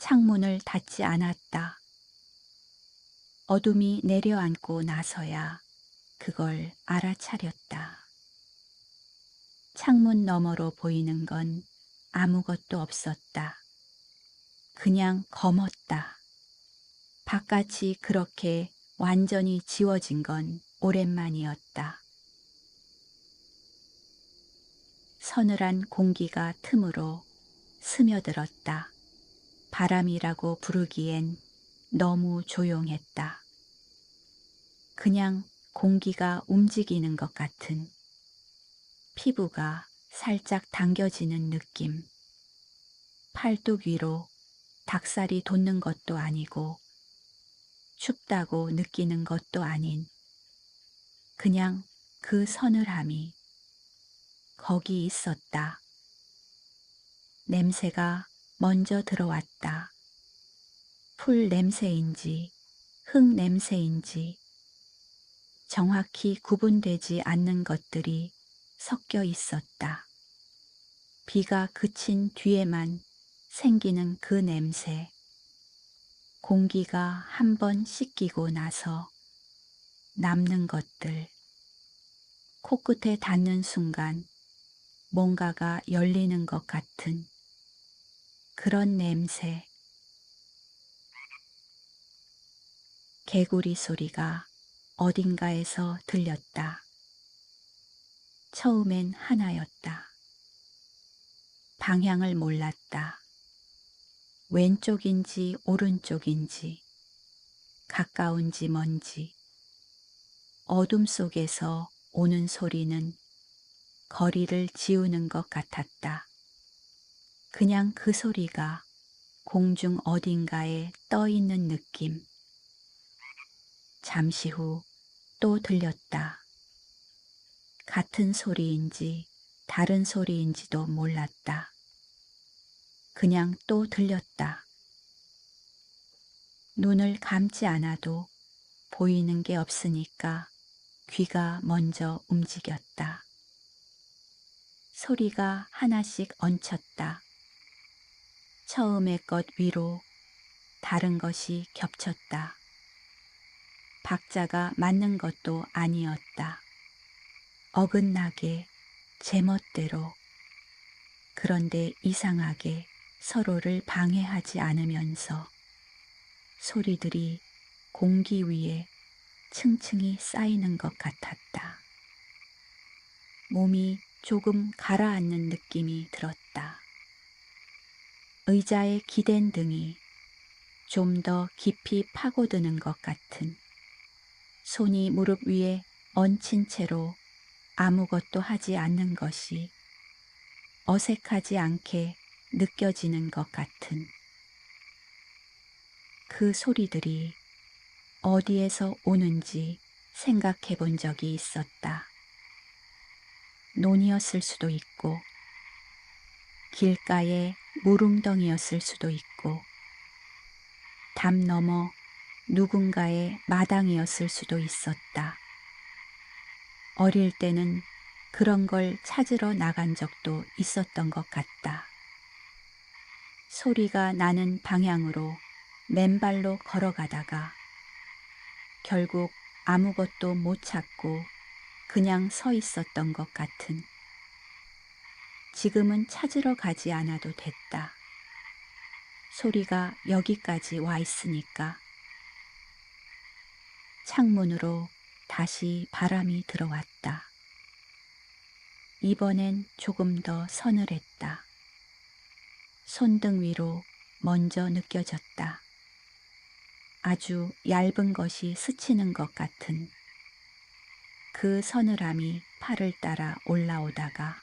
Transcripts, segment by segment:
창문을 닫지 않았다. 어둠이 내려앉고 나서야 그걸 알아차렸다. 창문 너머로 보이는 건 아무것도 없었다. 그냥 검었다. 바깥이 그렇게 완전히 지워진 건 오랜만이었다. 서늘한 공기가 틈으로 스며들었다. 바람이라고 부르기엔 너무 조용했다. 그냥 공기가 움직이는 것 같은, 피부가 살짝 당겨지는 느낌. 팔뚝 위로 닭살이 돋는 것도 아니고 춥다고 느끼는 것도 아닌 그냥 그 서늘함이 거기 있었다. 냄새가 먼저 들어왔다. 풀 냄새인지 흙 냄새인지 정확히 구분되지 않는 것들이 섞여 있었다. 비가 그친 뒤에만 생기는 그 냄새. 공기가 한번 씻기고 나서 남는 것들. 코끝에 닿는 순간 뭔가가 열리는 것 같은 그런 냄새. 개구리 소리가 어딘가에서 들렸다. 처음엔 하나였다. 방향을 몰랐다. 왼쪽인지 오른쪽인지 가까운지 먼지. 어둠 속에서 오는 소리는 거리를 지우는 것 같았다. 그냥 그 소리가 공중 어딘가에 떠 있는 느낌. 잠시 후 또 들렸다. 같은 소리인지 다른 소리인지도 몰랐다. 그냥 또 들렸다. 눈을 감지 않아도 보이는 게 없으니까 귀가 먼저 움직였다. 소리가 하나씩 얹혔다. 처음의 것 위로 다른 것이 겹쳤다. 박자가 맞는 것도 아니었다. 어긋나게 제멋대로. 그런데 이상하게 서로를 방해하지 않으면서 소리들이 공기 위에 층층이 쌓이는 것 같았다. 몸이 조금 가라앉는 느낌이 들었다. 의자에 기댄 등이 좀 더 깊이 파고드는 것 같은, 손이 무릎 위에 얹힌 채로 아무것도 하지 않는 것이 어색하지 않게 느껴지는 것 같은, 그 소리들이 어디에서 오는지 생각해 본 적이 있었다. 논이었을 수도 있고, 길가의 물웅덩이였을 수도 있고, 담 너머 누군가의 마당이었을 수도 있었다. 어릴 때는 그런 걸 찾으러 나간 적도 있었던 것 같다. 소리가 나는 방향으로 맨발로 걸어가다가 결국 아무것도 못 찾고 그냥 서 있었던 것 같은, 지금은 찾으러 가지 않아도 됐다. 소리가 여기까지 와 있으니까. 창문으로 다시 바람이 들어왔다. 이번엔 조금 더 서늘했다. 손등 위로 먼저 느껴졌다. 아주 얇은 것이 스치는 것 같은, 그 서늘함이 팔을 따라 올라오다가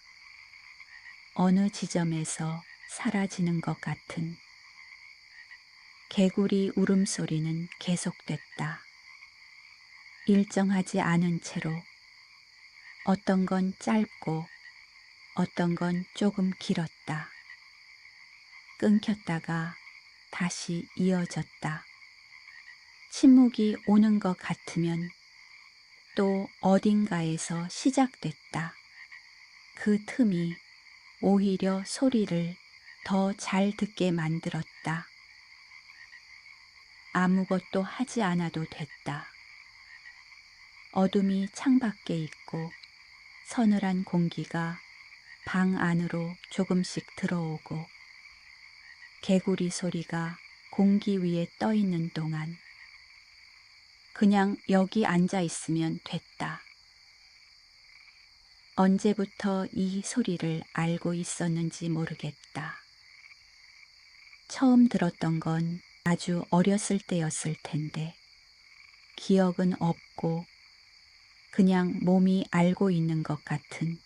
어느 지점에서 사라지는 것 같은, 개구리 울음소리는 계속됐다. 일정하지 않은 채로 어떤 건 짧고 어떤 건 조금 길었다. 끊겼다가 다시 이어졌다. 침묵이 오는 것 같으면 또 어딘가에서 시작됐다. 그 틈이 오히려 소리를 더 잘 듣게 만들었다. 아무것도 하지 않아도 됐다. 어둠이 창밖에 있고 서늘한 공기가 방 안으로 조금씩 들어오고 개구리 소리가 공기 위에 떠 있는 동안 그냥 여기 앉아 있으면 됐다. 언제부터 이 소리를 알고 있었는지 모르겠다. 처음 들었던 건 아주 어렸을 때였을 텐데 기억은 없고 그냥 몸이 알고 있는 것 같은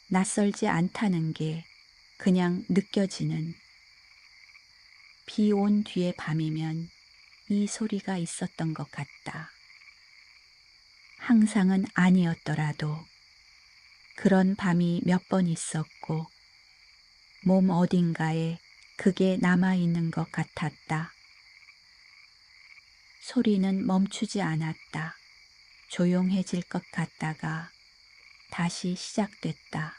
낯설지 않다는 게 그냥 느껴지는 비 온 뒤의 밤이면 이 소리가 있었던 것 같다. 항상은 아니었더라도 그런 밤이 몇 번 있었고 몸 어딘가에 그게 남아있는 것 같았다. 소리는 멈추지 않았다. 조용해질 것 같다가 다시 시작됐다.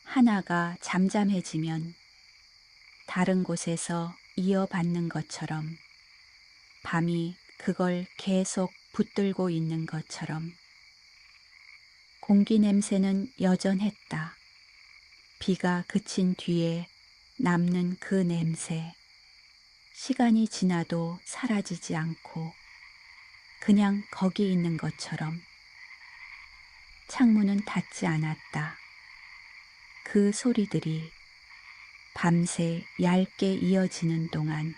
하나가 잠잠해지면 다른 곳에서 이어받는 것처럼 밤이 그걸 계속 붙들고 있는 것처럼 공기 냄새는 여전했다. 비가 그친 뒤에 남는 그 냄새. 시간이 지나도 사라지지 않고 그냥 거기 있는 것처럼. 창문은 닫지 않았다. 그 소리들이 밤새 얇게 이어지는 동안